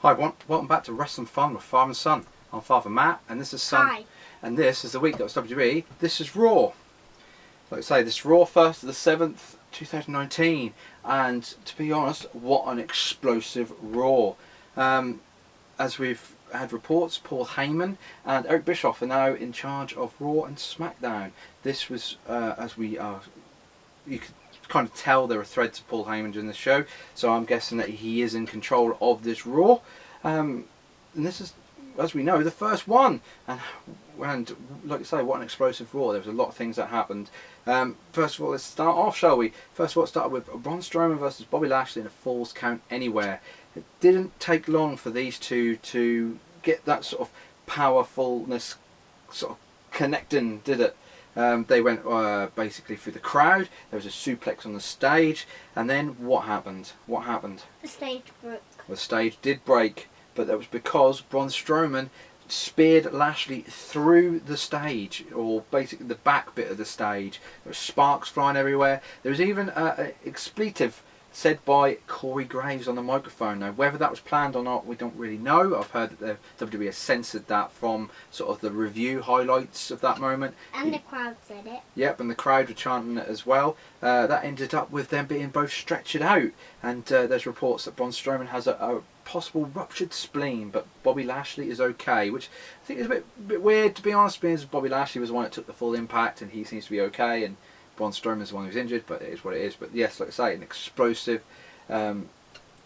Hi everyone, welcome back to Wrestling Fun with Father and Son. I'm Father Matt, and this is Son. Hi. And this is the week that was WWE. This is Raw. Like I say, this is Raw 1st to the 7th, 2019. And to be honest, what an explosive Raw. As we've had reports, Paul Heyman and Eric Bischoff are now in charge of Raw and SmackDown. This was, you could kind of tell there are threads of Paul Heyman during the show, so I'm guessing that he is in control of this Raw. And this is, as we know, the first one. And like I say, what an explosive Raw. There was a lot of things that happened. First of all, let's start off, shall we? First of all, it started with Braun Strowman versus Bobby Lashley in a Falls Count Anywhere. It didn't take long for these two to get that sort of powerfulness sort of connecting, did it? They went basically through the crowd. There was a suplex on the stage, and then what happened? What happened? The stage broke. The stage did break, but that was because Braun Strowman speared Lashley through the stage, or basically the back bit of the stage. There were sparks flying everywhere. There was even an expletive said by Corey Graves on the microphone. Now, whether that was planned or not, we don't really know. I've heard that the WWE has censored that from sort of the review highlights of that moment. And the crowd said it. Yep, and the crowd were chanting it as well. That ended up with them being both stretchered out. And there's reports that Braun Strowman has a possible ruptured spleen, but Bobby Lashley is okay, which I think is a bit weird, to be honest, because Bobby Lashley was the one that took the full impact, and he seems to be okay, and Braun Strowman is the one who's injured, but it is what it is. But yes, like I say, an explosive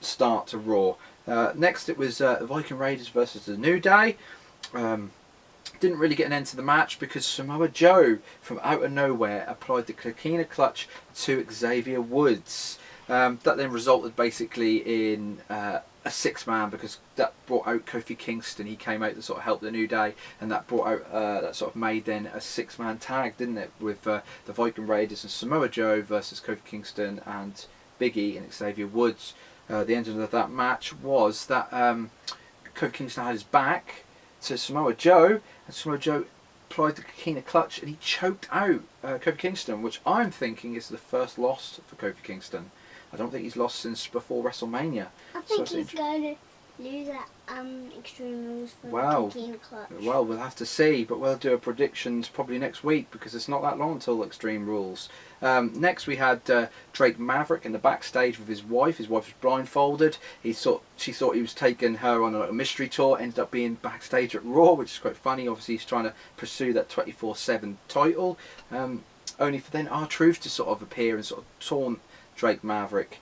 start to Raw. Next, it was Viking Raiders versus the New Day. Didn't really get an end to the match because Samoa Joe, from out of nowhere, applied the Coquina Clutch to Xavier Woods. That then resulted basically in a six-man, because that brought out Kofi Kingston. He came out to sort of help the New Day, and that brought out that sort of made then a six-man tag, didn't it, with the Viking Raiders and Samoa Joe versus Kofi Kingston and Big E and Xavier Woods. The ending of that match was that Kofi Kingston had his back to Samoa Joe, and Samoa Joe applied the Coquina Clutch and he choked out Kofi Kingston, which I'm thinking is the first loss for Kofi Kingston. I don't think he's lost since before WrestleMania. I think he's going to lose at Extreme Rules for the Coquina Clutch. Well, we'll have to see, but we'll do a predictions probably next week, because it's not that long until Extreme Rules. Next we had Drake Maverick in the backstage with his wife. His wife was blindfolded. She thought he was taking her on a mystery tour. Ended up being backstage at Raw, which is quite funny. Obviously he's trying to pursue that 24/7 title. Only for then R-Truth to sort of appear and sort of taunt Drake Maverick.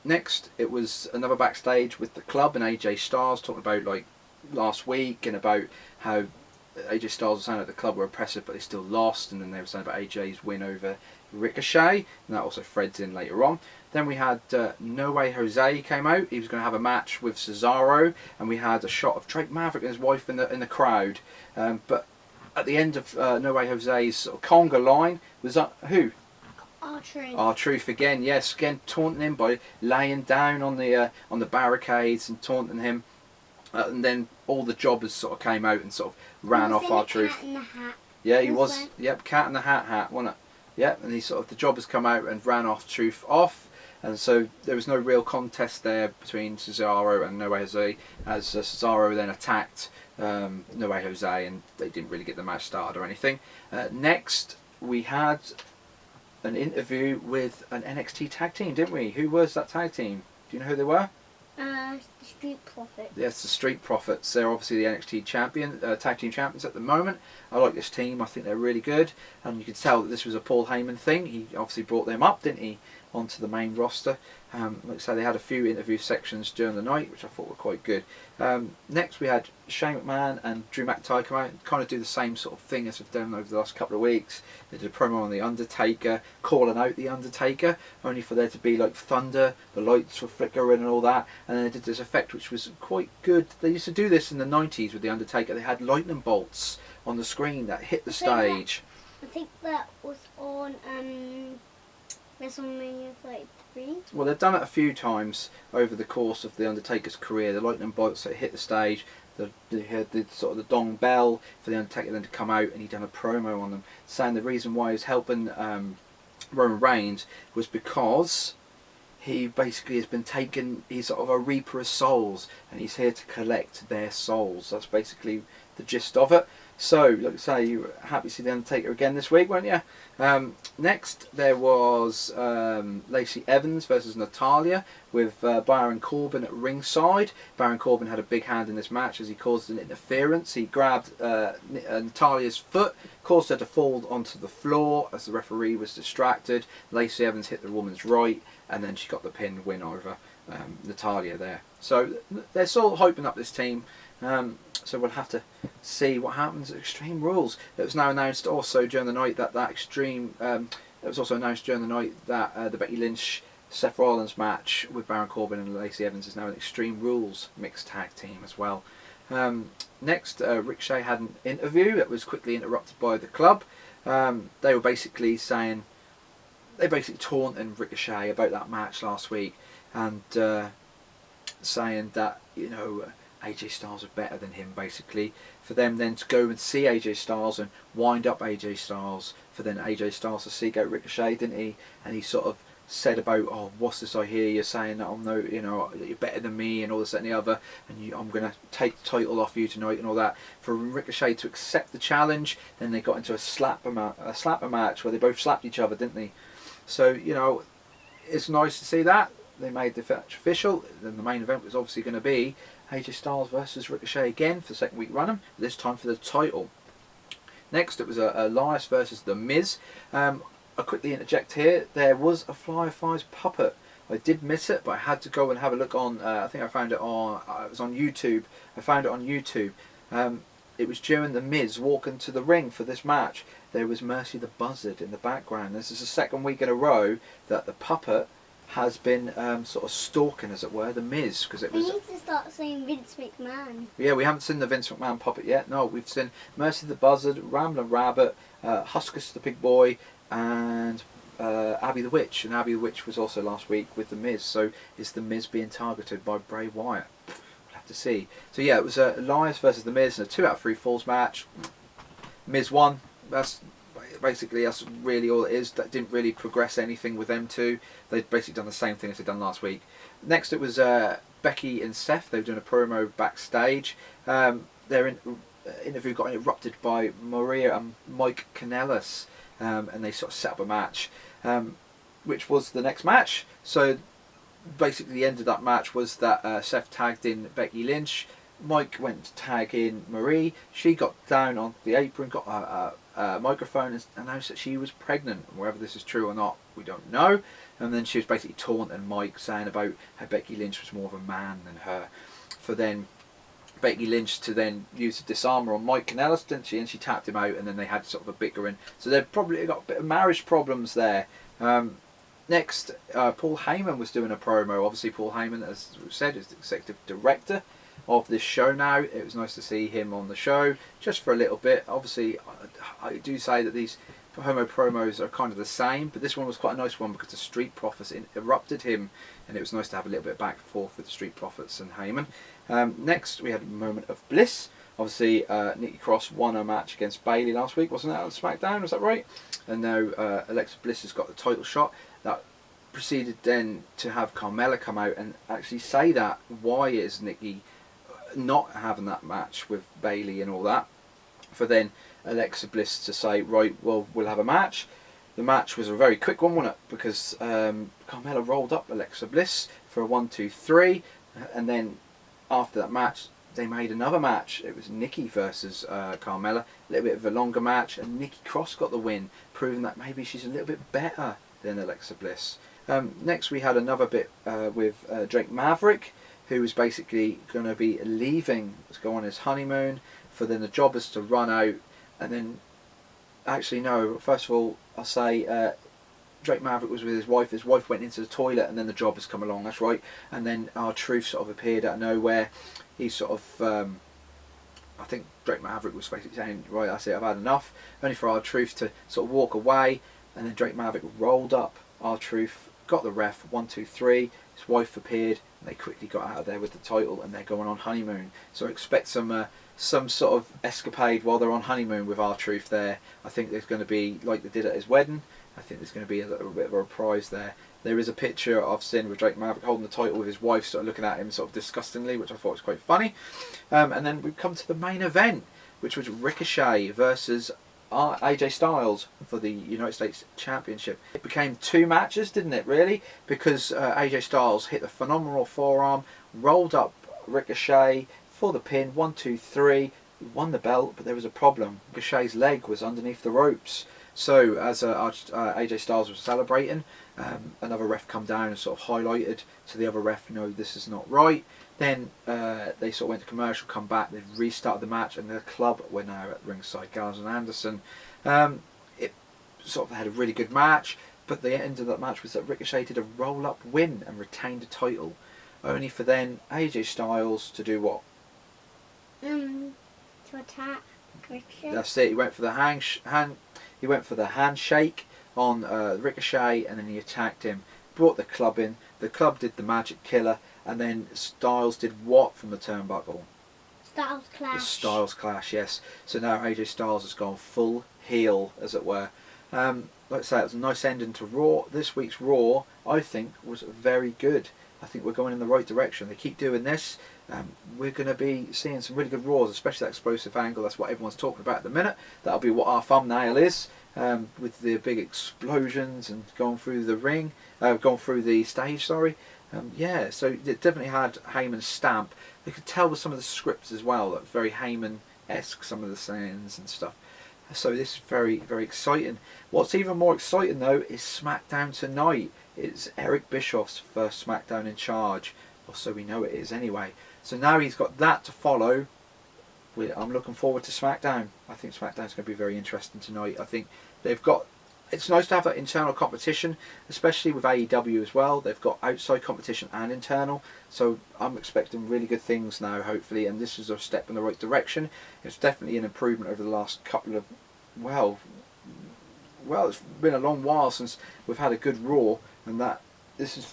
Next, it was another backstage with the club and AJ Styles, talking about like last week and about how AJ Styles was saying that the club were oppressive but they still lost, and then they were saying about AJ's win over Ricochet, and that also threads in later on. Then we had No Way Jose came out. He was going to have a match with Cesaro, and we had a shot of Drake Maverick and his wife in the crowd. But at the end of No Way Jose's sort of conga line was who? R-Truth. R-Truth again, yes, again taunting him by laying down on the barricades and taunting him, and then all the jobbers sort of came out and sort of ran off R-Truth. Cat in the hat. Yeah, he was. Yep, Cat in the Hat, wasn't it? Yep, and the jobbers come out and ran Truth off, and so there was no real contest there between Cesaro and No Way Jose, as Cesaro then attacked No Way Jose, and they didn't really get the match started or anything. Next, we had an interview with an NXT tag team, didn't we? Who was that tag team? Do you know who they were? The Street Profits. Yes, the Street Profits. They're obviously the NXT tag team champions at the moment. I like this team. I think they're really good, and you could tell that this was a Paul Heyman thing. He obviously brought them up, didn't he, onto the main roster. Like I say, they had a few interview sections during the night, which I thought were quite good. Next, we had Shane McMahon and Drew McIntyre come out and kind of do the same sort of thing as we've done over the last couple of weeks. They did a promo on The Undertaker, calling out The Undertaker, only for there to be like thunder, the lights were flickering and all that, and then they did this effect which was quite good. They used to do this in the 90s with The Undertaker. They had lightning bolts on the screen that hit the stage. I think that was on WrestleMania 33. Well, they've done it a few times over the course of The Undertaker's career. The lightning bolts that hit the stage, they had the sort of the dong bell for The Undertaker then to come out, and he done a promo on them, saying the reason why he was helping Roman Reigns was because he basically has been taken. He's sort of a reaper of souls, and he's here to collect their souls. That's basically the gist of it. So, like I say, you were happy to see the Undertaker again this week, weren't you? Next, there was Lacey Evans versus Natalia with Baron Corbin at ringside. Baron Corbin had a big hand in this match as he caused an interference. He grabbed Natalia's foot, caused her to fall onto the floor as the referee was distracted. Lacey Evans hit the woman's right, and then she got the pin win over Natalia there. So they're sort of hyping up this team. So we'll have to see what happens at Extreme Rules. It was now announced also during the night that it was also announced during the night that the Becky Lynch Seth Rollins match with Baron Corbin and Lacey Evans is now an Extreme Rules mixed tag team as well. Next, Ricochet had an interview that was quickly interrupted by the club. They were basically saying, they basically taunting Ricochet about that match last week, and saying that, you know, AJ Styles was better than him, basically. For them then to go and see AJ Styles and wind up AJ Styles, for then AJ Styles to seek out Ricochet, didn't he? And he sort of said about, oh, what's this I hear you're saying that I'm no, you know, that you're better than me and all this that and the other, and I'm going to take the title off you tonight and all that. For Ricochet to accept the challenge, then they got into a slapper match where they both slapped each other, didn't they? So, you know, it's nice to see that. They made the match official. Then the main event was obviously going to be AJ Styles versus Ricochet again for the second week running, this time for the title. Next, it was Elias versus The Miz. I'll quickly interject here. There was a Fireflies puppet. I did miss it, but I had to go and have a look on. I think I found it on. It was on YouTube. I found it on YouTube. It was during The Miz walking to the ring for this match. There was Mercy the Buzzard in the background. This is the second week in a row that the puppet has been sort of stalking, as it were, The Miz, because it was. We need to start saying Vince McMahon. Yeah, we haven't seen the Vince McMahon puppet yet. No, we've seen Mercy the Buzzard, Ramblin' Rabbit, Huskus the Big Boy, and Abby the Witch. And Abby the Witch was also last week with The Miz. So is The Miz being targeted by Bray Wyatt? We'll have to see. So yeah, it was Elias versus The Miz in a 2 out of 3 falls match. Miz won. That's really all it is. That didn't really progress anything with them two. They'd basically done the same thing as they'd done last week. Next, it was Becky and Seth. They were doing a promo backstage. Their interview got interrupted by Maria and Mike Kanellis, and they sort of set up a match, which was the next match. So basically, the end of that match was that Seth tagged in Becky Lynch. Mike went to tag in Marie. She got down on the apron, got a microphone, and announced that she was pregnant. Whether this is true or not, we don't know. And then she was basically taunting Mike, saying about how Becky Lynch was more of a man than her. For then Becky Lynch to then use a disarmer on Mike Kanellis, didn't she? And she tapped him out, and then they had sort of a bickering. So they've probably got a bit of marriage problems there. Next, Paul Heyman was doing a promo. Obviously, Paul Heyman, as we said, is the executive director of this show now. It was nice to see him on the show just for a little bit. Obviously, I do say that these homo promos are kind of the same, but this one was quite a nice one because the Street Profits interrupted him, and it was nice to have a little bit back and forth with the Street Profits and Heyman. Next, we had a moment of bliss. Obviously, Nikki Cross won a match against Bayley last week, wasn't that on SmackDown? Was that right? And now Alexa Bliss has got the title shot. That proceeded then to have Carmella come out and actually say that why is Nikki not having that match with Bayley and all that, for then Alexa Bliss to say, right, well, we'll have a match. The match was a very quick one, wasn't it? Because Carmella rolled up Alexa Bliss for a 1-2-3, and then after that match they made another match. It was Nikki versus Carmella, a little bit of a longer match, and Nikki Cross got the win, proving that maybe she's a little bit better than Alexa Bliss. Next, we had another bit with Drake Maverick, who was basically going to be leaving to go on his honeymoon, for then the jobbers to run out, and then, actually no, first of all, I'll say Drake Maverick was with his wife went into the toilet, and then the jobbers come along, that's right, and then R-Truth sort of appeared out of nowhere. He sort of, I think Drake Maverick was basically saying, right, that's it, I've had enough, only for R-Truth to sort of walk away, and then Drake Maverick rolled up R-Truth, got the ref, 1-2-3, his wife appeared, and they quickly got out of there with the title, and they're going on honeymoon. So expect some sort of escapade while they're on honeymoon with R-Truth there. I think there's going to be, like they did at his wedding, I think there's going to be a little bit of a reprise there. There is a picture of Sin with Drake Maverick holding the title with his wife sort of looking at him sort of disgustingly, which I thought was quite funny. And then we come to the main event, which was Ricochet versus AJ Styles for the United States Championship. It became 2 matches, didn't it, really? Because AJ Styles hit a phenomenal forearm, rolled up Ricochet for the pin, 1, 2, 3, won the belt, but there was a problem. Ricochet's leg was underneath the ropes. So as AJ Styles was celebrating, another ref come down and sort of highlighted to the other ref, no, this is not right. Then they sort of went to commercial, come back, they restarted the match, and the club were now at ringside, Gallows and Anderson. It sort of had a really good match, but the end of that match was that Ricochet did a roll-up win and retained the title, only for then AJ Styles to do what? To attack Ricochet. That's it. He went for the He went for the handshake on Ricochet, and then he attacked him. Brought the club in. The club did the magic killer, and then Styles did what from the turnbuckle? Styles Clash. The Styles Clash, yes. So now AJ Styles has gone full heel, as it were. Like I say, it was a nice ending to Raw. This week's Raw, I think, was very good. I think we're going in the right direction. They keep doing this. We're going to be seeing some really good Raws, especially that explosive angle. That's what everyone's talking about at the minute. That'll be what our thumbnail is, with the big explosions and going through the ring, going through the stage, sorry. Yeah, so it definitely had Heyman's stamp. You could tell with some of the scripts as well, that very Heyman-esque, some of the sayings and stuff. So this is very, very exciting. What's even more exciting though is SmackDown tonight. It's Eric Bischoff's first SmackDown in charge, or so we know it is anyway. So now he's got that to follow. I'm looking forward to SmackDown. I think SmackDown's going to be very interesting tonight. I think they've got. It's nice to have that internal competition, especially with AEW as well. They've got outside competition and internal, so I'm expecting really good things now, hopefully, and this is a step in the right direction. It's definitely an improvement over the last couple of, well, it's been a long while since we've had a good Raw, and I thought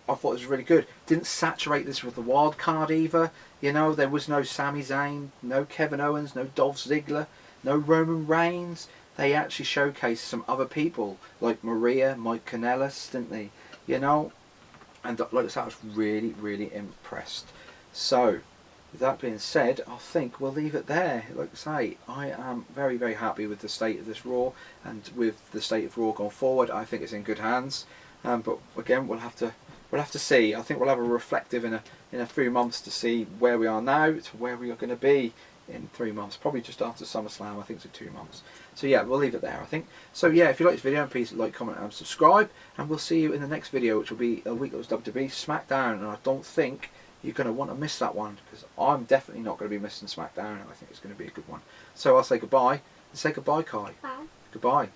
it was really good. Didn't saturate this with the wild card either. You know, there was no Sami Zayn, no Kevin Owens, no Dolph Ziggler, no Roman Reigns. They actually showcased some other people, like Maria, Mike Kanellis, didn't they? You know, and like I said, I was really, really impressed. So, with that being said, I think we'll leave it there. Like I say, I am very, very happy with the state of this Raw, and with the state of Raw going forward. I think it's in good hands. But again, we'll have to see. I think we'll have a reflective in a few months to see where we are now to where we are going to be in 3 months, probably just after SummerSlam. I think it's 2 months. So yeah, we'll leave it there, I think. So yeah, if you like this video, please like, comment and subscribe, and we'll see you in the next video, which will be a week that was WWE SmackDown, and I don't think you're going to want to miss that one, because I'm definitely not going to be missing SmackDown, and I think it's going to be a good one. So I'll say goodbye, and say goodbye, Kai. Bye. Goodbye.